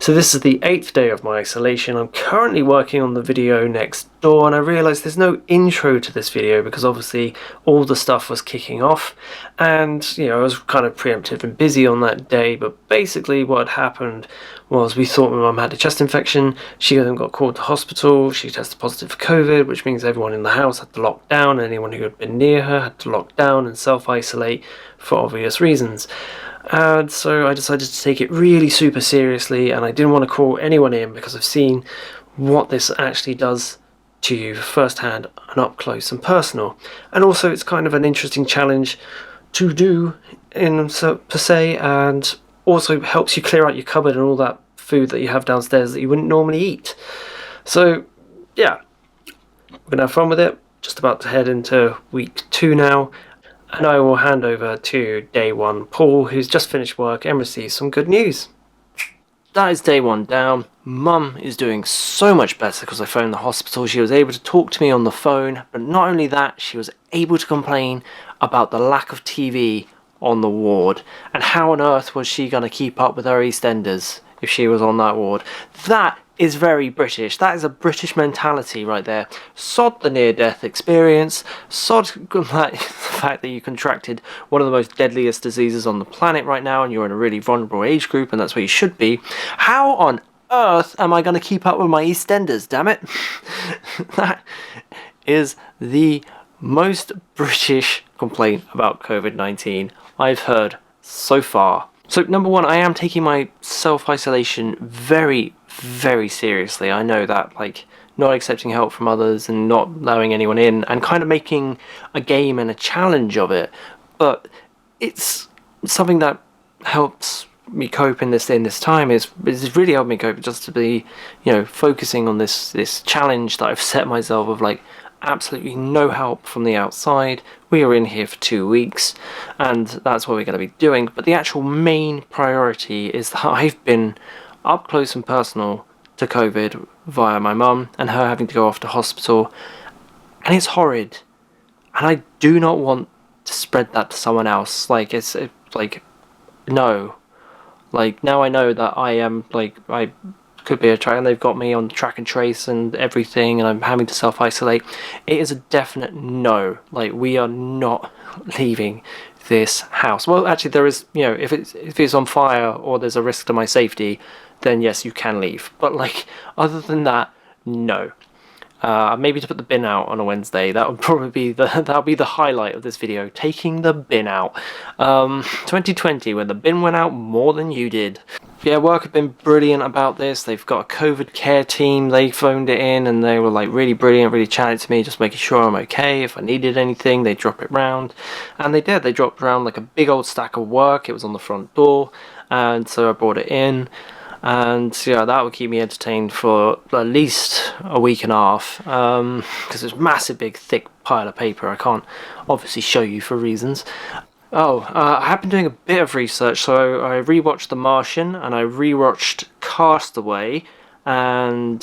So this is the 8th day of my isolation. I'm currently working on the video next door, and I realised there's no intro to this video because obviously all the stuff was kicking off, and I was kind of preemptive and busy on that day. But basically what had happened was we thought my mum had a chest infection. She then got called to hospital. She tested positive for COVID, which means everyone in the house had to lock down. Anyone who had been near her had to lock down and self-isolate for obvious reasons. And so I decided to take it really super seriously, and I didn't want to call anyone in because I've seen what this actually does to you firsthand and up close and personal. And also it's kind of an interesting challenge to do per se, and also helps you clear out your cupboard and all that food that you have downstairs that you wouldn't normally eat. So yeah, we're gonna have fun with it. Just about to head into week 2 now. And I will hand over to day 1 Paul, who's just finished work and received some good news. That is day 1 down. Mum is doing so much better because I phoned the hospital. She was able to talk to me on the phone, but not only that, she was able to complain about the lack of TV on the ward. And how on earth was she going to keep up with her EastEnders if she was on that ward? That is very British. That is a British mentality right there. Sod the near-death experience, sod the fact that you contracted one of the most deadliest diseases on the planet right now and you're in a really vulnerable age group and that's where you should be. How on earth am I going to keep up with my EastEnders, damn it? That is the most British complaint about COVID-19 I've heard so far. So number 1, I am taking my self-isolation very, very seriously. I know that, not accepting help from others and not allowing anyone in and kind of making a game and a challenge of it. But it's something that helps me cope in this time. It's really helped me cope just to be, focusing on this challenge that I've set myself of absolutely no help from the outside. We are in here for 2 weeks and that's what we're going to be doing. But the actual main priority is that I've been up close and personal to COVID via my mum and her having to go off to hospital, and it's horrid and I do not want to spread that to someone else. No, now I know that I am I could be a track and they've got me on track and trace and everything and I'm having to self-isolate. It is a definite no. We are not leaving this house. Well, actually there is, if it's on fire or there's a risk to my safety, then yes, you can leave. But other than that, no. Maybe to put the bin out on a Wednesday. That would probably be the highlight of this video. Taking the bin out. 2020, when the bin went out more than you did. Yeah, work have been brilliant about this. They've got a COVID care team. They phoned it in and they were really brilliant, really chatting to me, just making sure I'm okay. If I needed anything, they'd drop it round. And they did. They dropped around a big old stack of work. It was on the front door. And so I brought it in. And that would keep me entertained for at least a week and a half, because it's a massive big thick pile of paper I can't obviously show you for reasons. I have been doing a bit of research, so I rewatched The Martian and I rewatched Castaway, and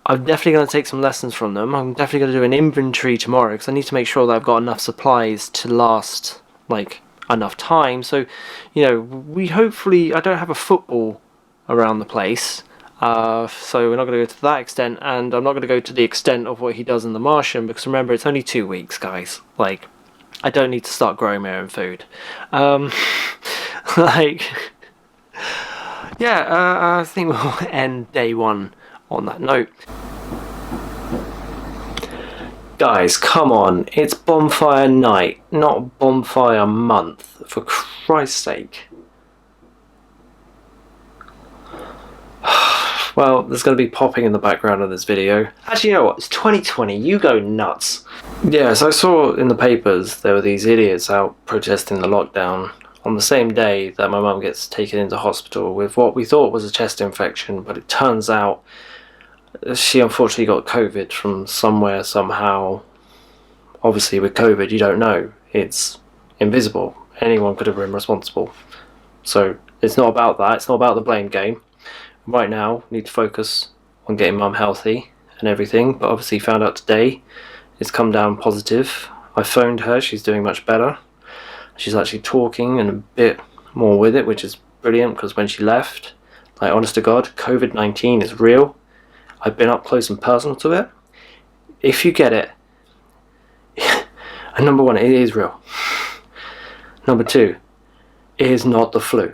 I'm definitely going to take some lessons from them. I'm definitely going to do an inventory tomorrow because I need to make sure that I've got enough supplies to last enough time. So we hopefully, I don't have a football around the place, so we're not going to go to that extent, and I'm not going to go to the extent of what he does in The Martian because remember, it's only 2 weeks, guys. I don't need to start growing my own food. I think we'll end day 1 on that note. Guys, come on, it's bonfire night, not bonfire month, for Christ's sake. Well, there's going to be popping in the background of this video. Actually, you know what, it's 2020, you go nuts. Yeah, so I saw in the papers there were these idiots out protesting the lockdown on the same day that my mum gets taken into hospital with what we thought was a chest infection, but it turns out she unfortunately got COVID from somewhere, somehow. Obviously with COVID you don't know, it's invisible, anyone could have been responsible. So it's not about that, it's not about the blame game. Right now we need to focus on getting mum healthy and everything, but obviously found out today it's come down positive. I phoned her, she's doing much better. She's actually talking and a bit more with it, which is brilliant because when she left Like, honest to God, COVID-19 is real. I've been up close and personal to it. If you get it, and number one, it is real. Number two, it is not the flu.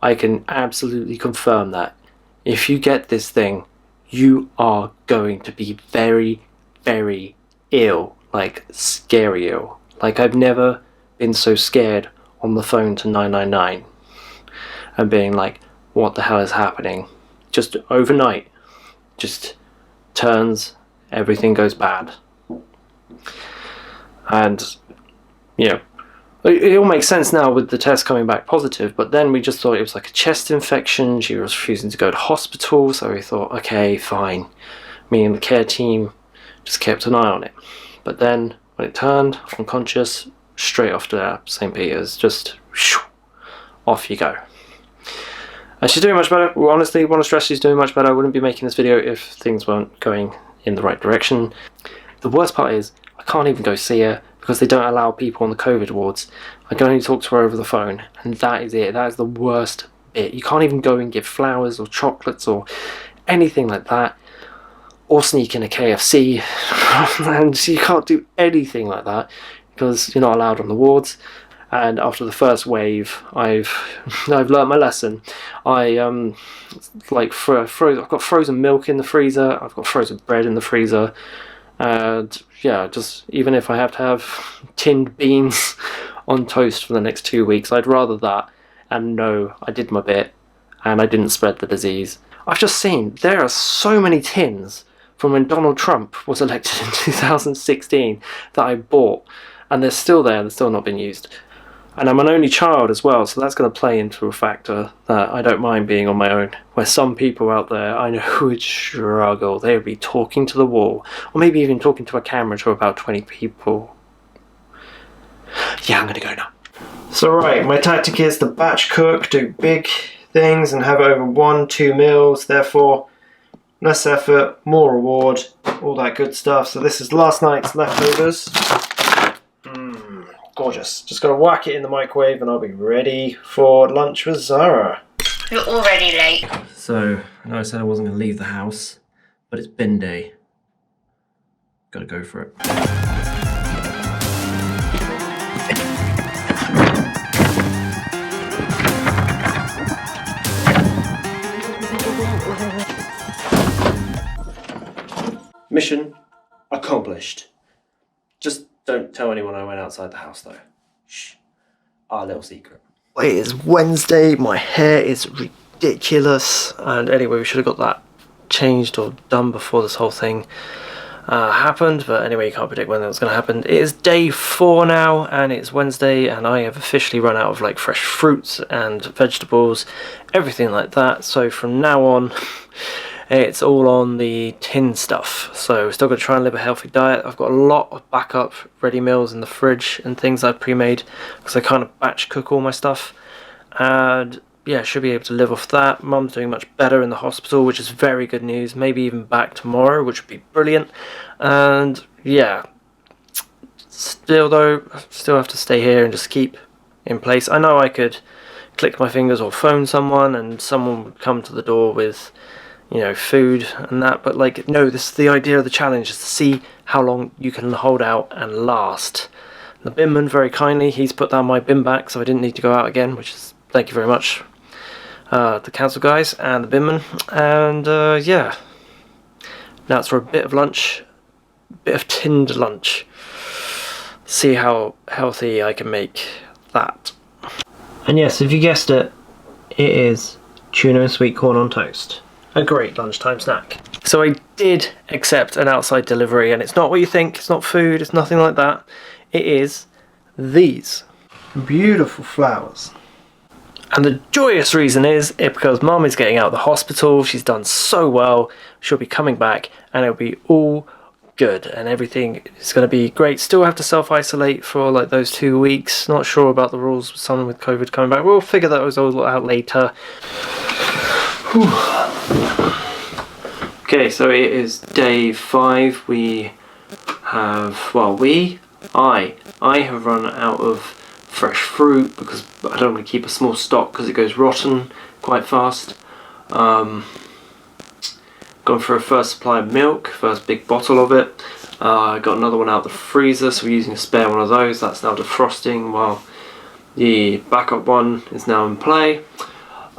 I can absolutely confirm that. If you get this thing, you are going to be very, very ill. Like, scary ill. Like, I've never been so scared on the phone to 999 and being like, what the hell is happening? Just overnight, just turns, everything goes bad. And, you know, it all makes sense now with the test coming back positive, but then we just thought it was like a chest infection. She was refusing to go to hospital, so we thought, okay, fine. Me and the care team just kept an eye on it. But then, when it turned unconscious, straight off to St. Peter's, just shoo, off you go. And she's doing much better. Well, honestly, want to stress she's doing much better. I wouldn't be making this video if things weren't going in the right direction. The worst part is, I can't even go see her because they don't allow people on the COVID wards. I can only talk to her over the phone, and that is it. That is the worst bit. You can't even go and give flowers or chocolates or anything like that, or sneak in a KFC, and you can't do anything like that because you're not allowed on the wards. And after the first wave, I've learnt my lesson. I've got frozen milk in the freezer. I've got frozen bread in the freezer. And yeah, just even if I have to have tinned beans on toast for the next 2 weeks, I'd rather that and know I did my bit and I didn't spread the disease. I've just seen there are so many tins from when Donald Trump was elected in 2016 that I bought, and they're still there and they're still not being used. And I'm an only child as well, so that's going to play into a factor that I don't mind being on my own. Where some people out there I know would struggle. They would be talking to the wall, or maybe even talking to a camera to about 20 people. Yeah, I'm going to go now. So right, my tactic is to batch cook, do big things and have over 1-2 meals, therefore less effort, more reward, all that good stuff. So this is last night's leftovers. Gorgeous. Just gotta whack it in the microwave and I'll be ready for lunch with Zara. You're already late. So, I know I said I wasn't gonna leave the house, but it's bin day. Gotta go for it. Mission accomplished. Just don't tell anyone I went outside the house though. Shh. Our little secret. It is Wednesday, my hair is ridiculous, and anyway we should have got that changed or done before this whole thing happened, but anyway you can't predict when that's going to happen. It is day 4 now and it's Wednesday and I have officially run out of like fresh fruits and vegetables, everything like that, so from now on it's all on the tin stuff. So we're still going to try and live a healthy diet. I've got a lot of backup ready meals in the fridge and things I've pre-made because I kind of batch cook all my stuff. And yeah, should be able to live off that. Mum's doing much better in the hospital, which is very good news. Maybe even back tomorrow, which would be brilliant. And yeah, still though, still have to stay here and just keep in place. I know I could click my fingers or phone someone and someone would come to the door with, you know, food and that, but like, no, this is the idea of the challenge, is to see how long you can hold out and last. The binman very kindly, he's put down my bin back so I didn't need to go out again, which is, thank you very much, the council guys and the binman. And yeah, now it's for a bit of lunch, a bit of tinned lunch, see how healthy I can make that. And yes, if you guessed it, it is tuna and sweet corn on toast. A great lunchtime snack. So I did accept an outside delivery, and it's not what you think, it's not food, it's nothing like that. It is these beautiful flowers. And the joyous reason is because Mum is getting out of the hospital, she's done so well, she'll be coming back and it'll be all good and everything is going to be great. Still have to self-isolate for like those 2 weeks, not sure about the rules with someone with COVID coming back. We'll figure those all out later. Whew. Okay, so it is day 5. We have, well, I have run out of fresh fruit because I don't want to keep a small stock because it goes rotten quite fast. Gone for a first supply of milk, first big bottle of it. I got another one out of the freezer, so we're using a spare one of those. That's now defrosting while the backup one is now in play.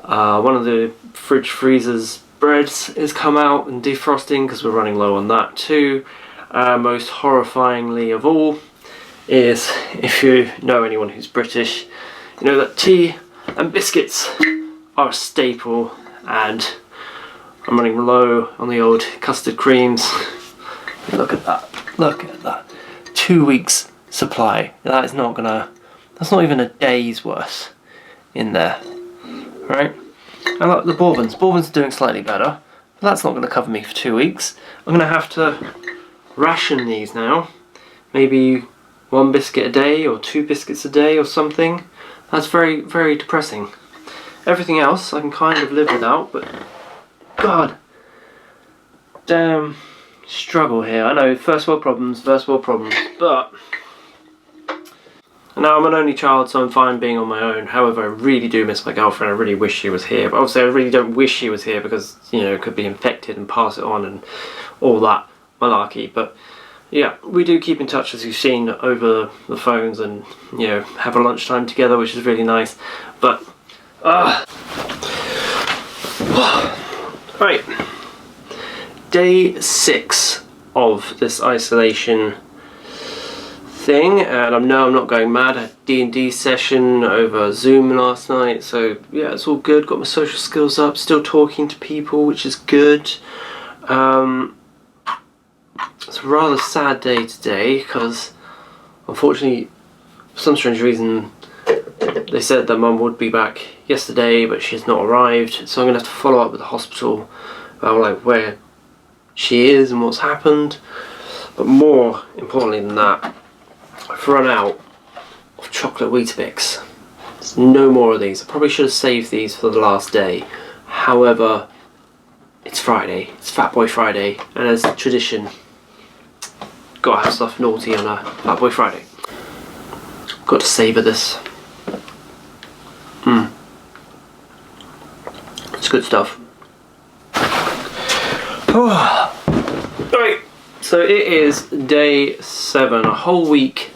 One of the fridge freezer's breads has come out and defrosting because we're running low on that too. Most horrifyingly of all is, if you know anyone who's British, you know that tea and biscuits are a staple, and I'm running low on the old custard creams. Look at that. Look at that. 2 weeks supply. That's not even a day's worth in there. Right? And look, the Bourbons. Bourbons are doing slightly better. But that's not going to cover me for 2 weeks. I'm going to have to ration these now. Maybe 1 biscuit a day or 2 biscuits a day or something. That's very, very depressing. Everything else I can kind of live without, but God, damn struggle here. I know, first world problems, but now I'm an only child, so I'm fine being on my own. However, I really do miss my girlfriend. I really wish she was here, but obviously I really don't wish she was here because, you know, it could be infected and pass it on and all that malarkey. But yeah, we do keep in touch, as you've seen, over the phones, and, you know, have a lunchtime together, which is really nice. But right, day 6 of this isolation thing, and I know I'm not going mad. I had a D&D session over Zoom last night, so yeah, it's all good. Got my social skills up, still talking to people, which is good. It's a rather sad day today because, unfortunately, for some strange reason, they said that Mum would be back yesterday, but she's not arrived, so I'm going to have to follow up with the hospital about like where she is and what's happened. But more importantly than that, I've run out of chocolate Weetabix. There's no more of these. I probably should have saved these for the last day. However, it's Friday. It's Fat Boy Friday, and as tradition, gotta have stuff naughty on a Fat Boy Friday. Got to savour this. It's good stuff. Right, so it is day 7, a whole week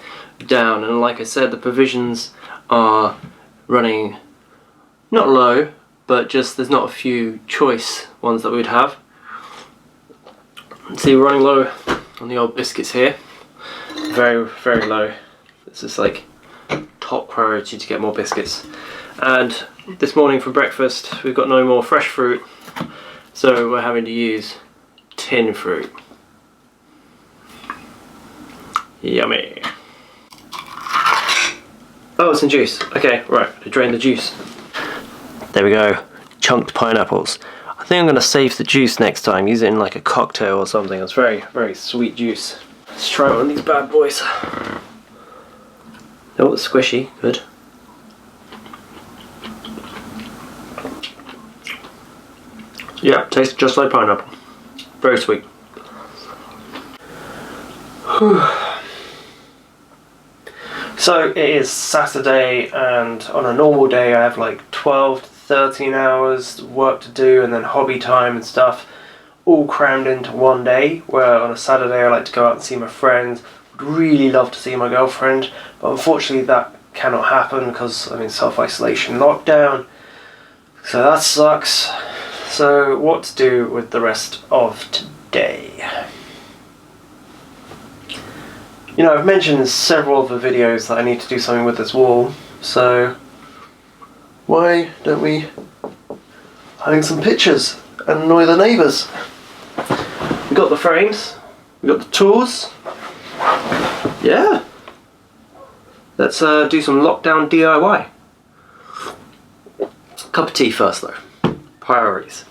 down, and like I said, the provisions are running not low, but just there's not a few choice ones that we'd have. See, we're running low on the old biscuits here. Very, very low. This is like top priority to get more biscuits. And this morning for breakfast we've got no more fresh fruit, so we're having to use tin fruit. Yummy. Oh, it's in juice. Okay, right, to drain the juice. There we go, chunked pineapples. I think I'm going to save the juice next time, use it in like a cocktail or something. It's very, very sweet juice. Let's try one of these bad boys. Oh, it's squishy, good. Yeah, tastes just like pineapple. Very sweet. So it is Saturday, and on a normal day I have like 12 to 13 hours work to do, and then hobby time and stuff, all crammed into one day, where on a Saturday I like to go out and see my friends. Would really love to see my girlfriend, but unfortunately that cannot happen because I'm in self-isolation lockdown, so that sucks. So what to do with the rest of today? You know, I've mentioned in several of the videos that I need to do something with this wall, so why don't we hang some pictures and annoy the neighbours? We got the frames, we got the tools. Yeah. Let's do some lockdown DIY. Cup of tea first though. Priorities.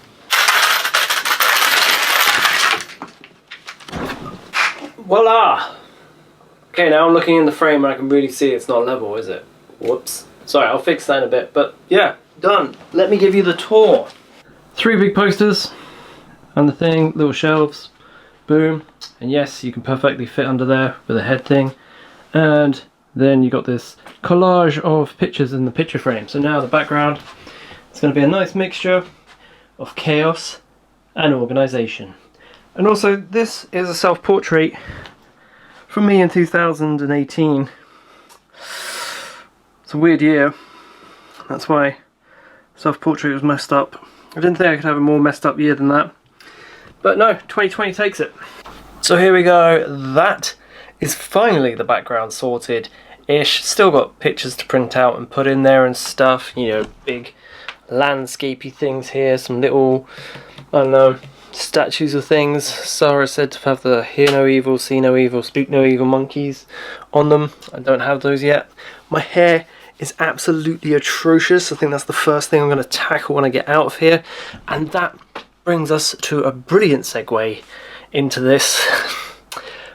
Voila! Okay, now I'm looking in the frame and I can really see it's not level, is it? Whoops. Sorry, I'll fix that in a bit, but yeah, done. Let me give you the tour. 3 big posters and the thing, little shelves, boom. And yes, you can perfectly fit under there with a head thing. And then you got this collage of pictures in the picture frame. So now the background, it's going to be a nice mixture of chaos and organisation. And also, this is a self-portrait from me in 2018. It's a weird year. That's why self-portrait was messed up. I didn't think I could have a more messed up year than that. But no, 2020 takes it. So here we go. That is finally the background sorted-ish. Still got pictures to print out and put in there and stuff. You know, big landscapey things here. Some little, I don't know, statues of things. Sarah said to have the hear no evil, see no evil, speak no evil monkeys on them. I don't have those yet. My hair is absolutely atrocious. I think that's the first thing I'm going to tackle when I get out of here. And that brings us to a brilliant segue into this.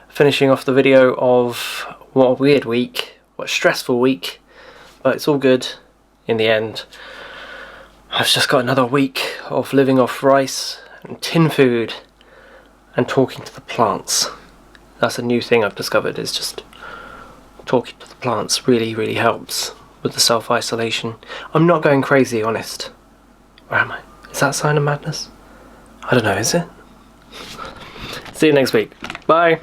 Finishing off the video of what a weird week, what a stressful week, but it's all good in the end. I've just got another week of living off rice and tin food and talking to the plants. That's a new thing I've discovered, is just talking to the plants really helps with the self-isolation. I'm not going crazy, honest. Where am I? Is that a sign of madness? I don't know, is it? See you next week. Bye.